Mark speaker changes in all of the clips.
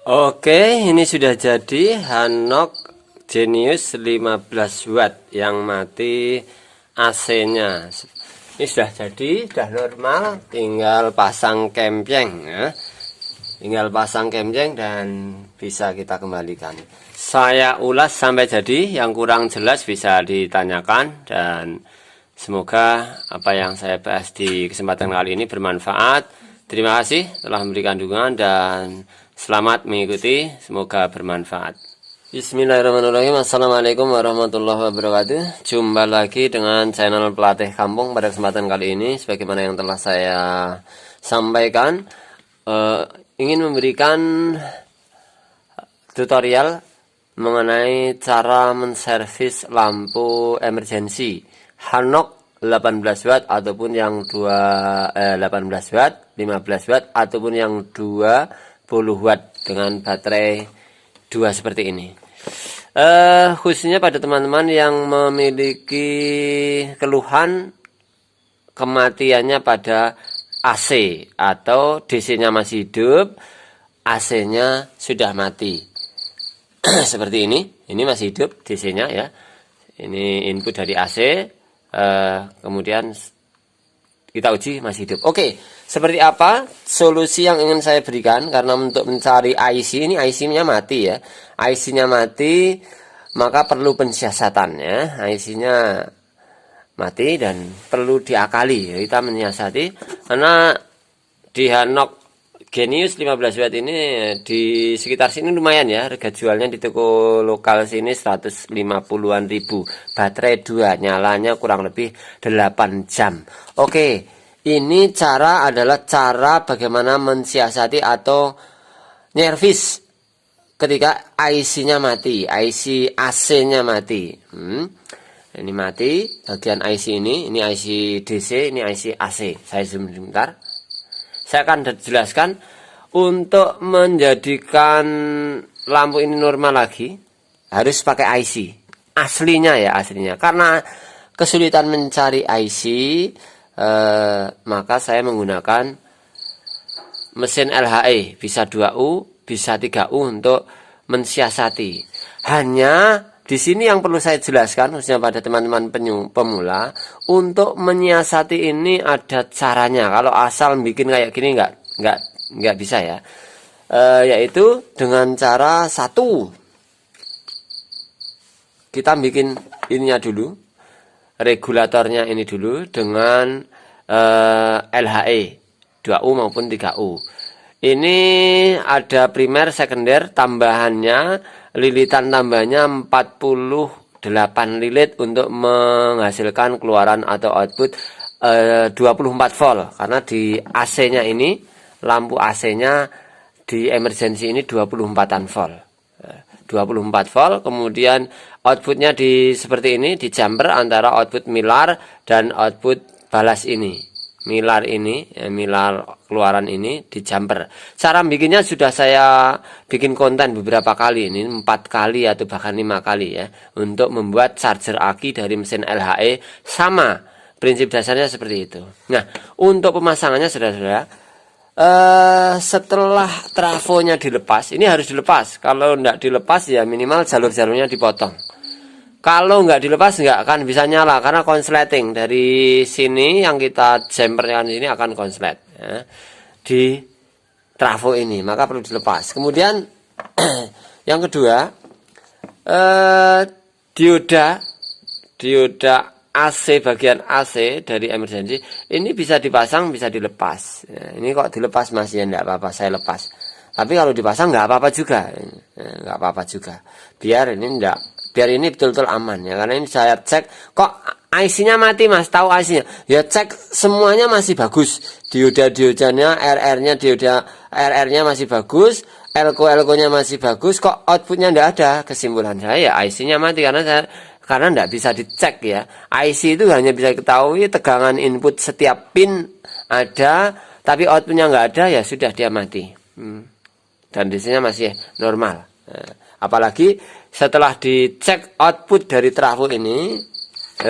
Speaker 1: Oke, ini sudah jadi Hanok Genius 15 watt yang mati AC-nya. Ini sudah jadi, sudah normal, tinggal pasang kempeng ya. Tinggal pasang kempeng dan bisa kita kembalikan. Saya ulas sampai jadi, yang kurang jelas bisa ditanyakan dan semoga apa yang saya bahas di kesempatan kali ini bermanfaat. Terima kasih telah memberikan dukungan dan selamat mengikuti, semoga bermanfaat. Bismillahirrahmanirrahim. Assalamualaikum warahmatullahi wabarakatuh. Jumpa lagi dengan channel Pelatih Kampung. Pada kesempatan kali ini, sebagaimana yang telah saya sampaikan, ingin memberikan tutorial mengenai cara menservis lampu emergency Hanok 18 watt ataupun yang 18 watt, 15 watt ataupun yang 20 watt dengan baterai 2 seperti ini. Khususnya pada teman-teman yang memiliki keluhan kematiannya pada AC atau DC-nya masih hidup, AC-nya sudah mati. Seperti ini masih hidup DC-nya ya. Ini input dari AC, kemudian kita uji masih hidup. Oke, seperti apa solusi yang ingin saya berikan? Karena untuk mencari IC, ini IC-nya mati ya. IC-nya mati, maka perlu pensiasatan ya. IC-nya mati dan perlu diakali. Kita menyiasati karena di Hanok Genius 15 watt ini di sekitar sini lumayan ya, harga jualnya di toko lokal sini 150-an ribu. Baterai 2, nyalanya kurang lebih 8 jam. Oke, ini adalah cara bagaimana mensiasati atau nyervis ketika IC-nya mati, IC AC-nya mati. Ini mati bagian IC ini IC DC, ini IC AC. Saya zoom sebentar. Saya akan jelaskan untuk menjadikan lampu ini normal lagi harus pakai IC aslinya ya, aslinya. Karena kesulitan mencari IC, maka saya menggunakan mesin LHE, bisa 2U, bisa 3U untuk mensiasati. Hanya di sini yang perlu saya jelaskan, khususnya pada teman-teman pemula, untuk menyiasati ini ada caranya. Kalau asal bikin kayak gini nggak bisa ya. Yaitu dengan cara satu, kita bikin ininya dulu, regulatornya ini dulu dengan LHE 2U maupun 3U. Ini ada primer, sekunder, tambahannya lilitan tambahnya 48 lilit untuk menghasilkan keluaran atau output 24 volt. Karena di AC-nya ini, lampu AC-nya di emergency ini 24-an volt. 24 volt, kemudian outputnya seperti ini, di jumper antara output milar dan output balas ini. Milar ini, milar keluaran ini di jumper. Cara bikinnya sudah saya bikin konten beberapa kali, ini 4 kali atau bahkan 5 kali ya, untuk membuat charger aki dari mesin LHE. Sama prinsip dasarnya seperti itu. Nah, untuk pemasangannya saudara-saudara, setelah trafonya dilepas, ini harus dilepas. Kalau tidak dilepas ya minimal jalur-jalurnya dipotong. Kalau nggak dilepas nggak akan bisa nyala karena konsleting dari sini yang kita jumperkan ini akan konslet ya, di trafo ini, maka perlu dilepas. Kemudian yang kedua, dioda AC, bagian AC dari emergency ini bisa dipasang bisa dilepas ya. Ini kok dilepas Mas ya, enggak apa-apa saya lepas, tapi kalau dipasang nggak apa-apa juga, nggak apa-apa juga, biar ini betul-betul aman ya. Karena ini saya cek, kok IC-nya mati Mas, tahu IC-nya ya, cek semuanya masih bagus, dioda-diodanya, RR-nya masih bagus, LCO-nya masih bagus, kok outputnya enggak ada. Kesimpulan saya ya IC-nya mati karena enggak bisa dicek ya. IC itu hanya bisa diketahui tegangan input setiap pin ada, tapi outputnya enggak ada, ya sudah dia mati. Dan DC-nya masih normal. Apalagi setelah dicek output dari trafo ini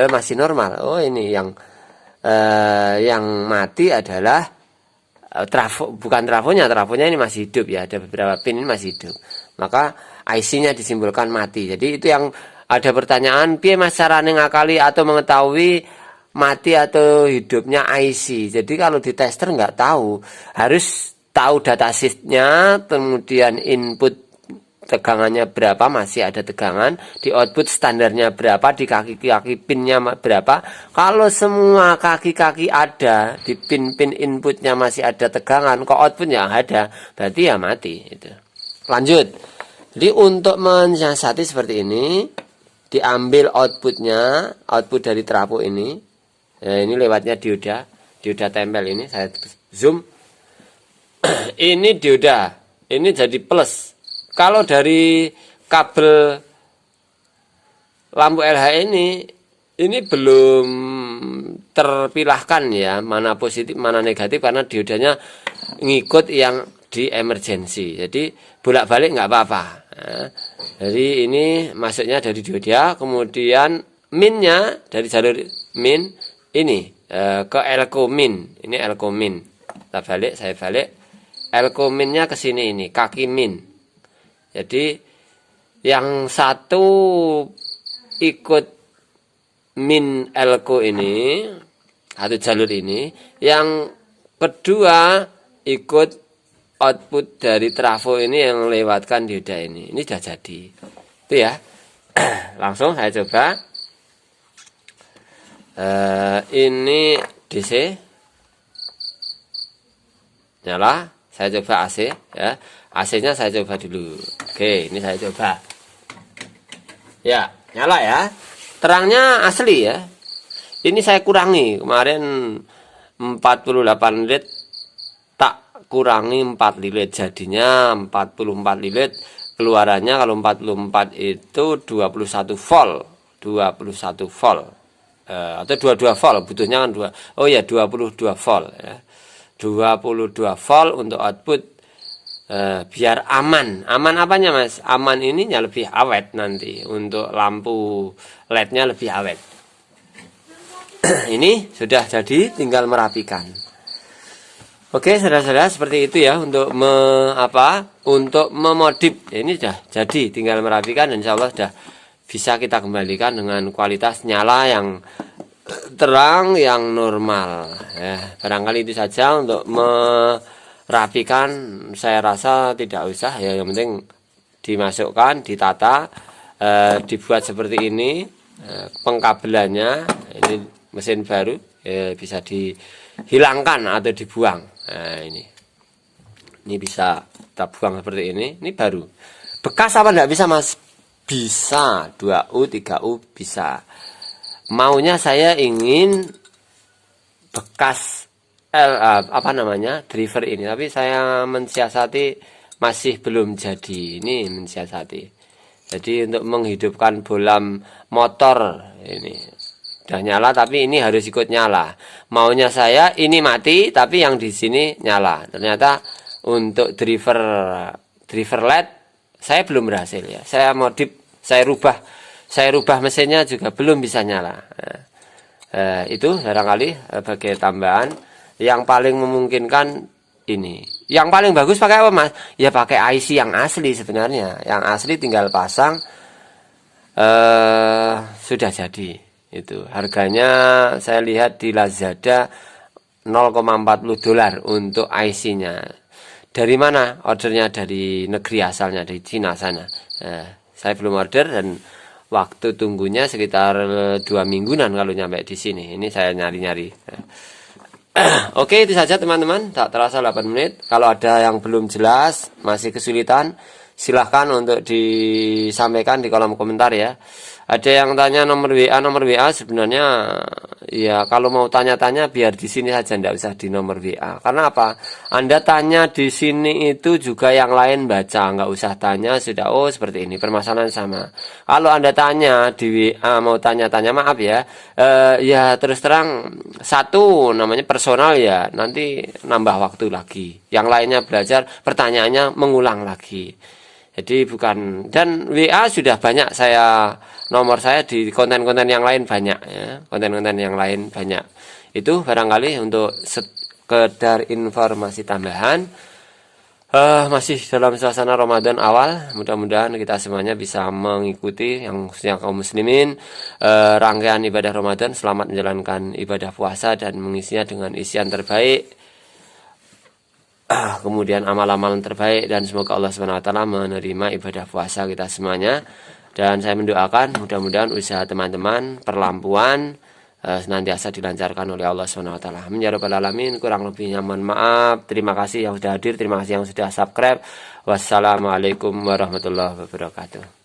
Speaker 1: masih normal. Oh, ini yang mati adalah bukan trafonya ini masih hidup ya, ada beberapa pin ini masih hidup, maka IC-nya disimbolkan mati. Jadi itu yang ada pertanyaan, piye mas carane ngakali atau mengetahui mati atau hidupnya IC. Jadi kalau di tester nggak tahu, harus tahu datasheetnya, kemudian input tegangannya berapa, masih ada tegangan, di output standarnya berapa, di kaki-kaki pinnya berapa. Kalau semua kaki-kaki ada, di pin-pin inputnya masih ada tegangan, kok outputnya ada, berarti ya mati. Itu. Lanjut. Jadi untuk mensiasati seperti ini, diambil outputnya, output dari trafo ini. Nah, ini lewatnya dioda tempel ini, saya zoom. Ini dioda, ini jadi plus. Kalau dari kabel lampu LH ini belum terpilahkan ya, mana positif mana negatif, karena diodanya ngikut yang di emergency. Jadi bolak-balik nggak apa-apa. Nah, jadi ini masuknya dari dioda, kemudian minnya dari jalur min ini ke elko min. Ini elko min. Saya balik. Elko minnya ke sini ini, kaki min. Jadi yang satu ikut min elko ini, satu jalur ini, yang kedua ikut output dari trafo ini yang lewatkan dioda ini. Ini sudah jadi. Itu ya. Langsung saya coba. Ini DC. Nyala, saya coba AC ya. AC-nya saya coba dulu. Oke, ini saya coba. Ya, nyala ya. Terangnya asli ya. Ini saya kurangi. Kemarin 48 lilit, tak kurangi 4 lilit. Jadinya 44 lilit. Keluarannya kalau 44 itu 21 volt. 21 volt. Atau 22 volt. Butuhnya kan 2. Oh ya, 22 volt ya. 22 volt untuk output. Biar aman apanya mas, aman ininya lebih awet nanti, untuk lampu LED-nya lebih awet. Ini sudah jadi, tinggal merapikan. Oke saudara-saudara, seperti itu ya untuk untuk memodif. Ini sudah jadi, tinggal merapikan dan insya Allah sudah bisa kita kembalikan dengan kualitas nyala yang terang, yang normal ya. Barangkali itu saja untuk rapikan, saya rasa tidak usah ya, yang penting dimasukkan, ditata, dibuat seperti ini, pengkabelannya, ini mesin baru bisa dihilangkan atau dibuang. Nah, ini bisa kita buang seperti ini baru. Bekas apa enggak bisa mas? Bisa, 2U 3U bisa. Maunya saya ingin bekas driver ini, tapi saya mensiasati masih belum jadi. Ini mensiasati. Jadi untuk menghidupkan bolam motor ini udah nyala, tapi ini harus ikut nyala. Maunya saya ini mati, tapi yang di sini nyala. Ternyata untuk driver LED saya belum berhasil ya. Saya modif, saya rubah mesinnya juga belum bisa nyala. Itu barangkali sebagai tambahan. Yang paling memungkinkan ini. Yang paling bagus pakai apa mas? Ya pakai IC yang asli sebenarnya. Yang asli tinggal pasang, sudah jadi. Itu harganya saya lihat di Lazada $0,40 untuk IC-nya. Dari mana ordernya? Dari negeri asalnya, dari Cina sana. Saya belum order dan waktu tunggunya sekitar 2 mingguan kalau nyampe di sini. Ini saya nyari-nyari. Oke, itu saja teman-teman. Tak terasa 8 menit. Kalau ada yang belum jelas, masih kesulitan, silahkan untuk disampaikan di kolom komentar ya. Ada yang tanya nomor WA sebenarnya ya, kalau mau tanya-tanya biar di sini saja, enggak usah di nomor WA. Karena apa? Anda tanya di sini itu juga yang lain baca, enggak usah tanya sudah seperti ini, permasalahan sama. Kalau Anda tanya di WA mau tanya-tanya, maaf ya. Ya terus terang, satu namanya personal ya, nanti nambah waktu lagi. Yang lainnya belajar, pertanyaannya mengulang lagi. Jadi bukan, dan WA sudah banyak, nomor saya di konten-konten yang lain banyak ya, konten-konten yang lain banyak. Itu barangkali untuk sekedar informasi tambahan. Masih dalam suasana Ramadan awal, mudah-mudahan kita semuanya bisa mengikuti yang khususnya kaum muslimin rangkaian ibadah Ramadan, selamat menjalankan ibadah puasa dan mengisinya dengan isian terbaik, kemudian amal-amalan terbaik, dan semoga Allah SWT menerima ibadah puasa kita semuanya. Dan saya mendoakan mudah-mudahan usaha teman-teman perlampuan senantiasa dilancarkan oleh Allah SWT. Amin ya rabbal alamin. Kurang lebihnya mohon maaf. Terima kasih yang sudah hadir, terima kasih yang sudah subscribe. Wassalamualaikum warahmatullahi wabarakatuh.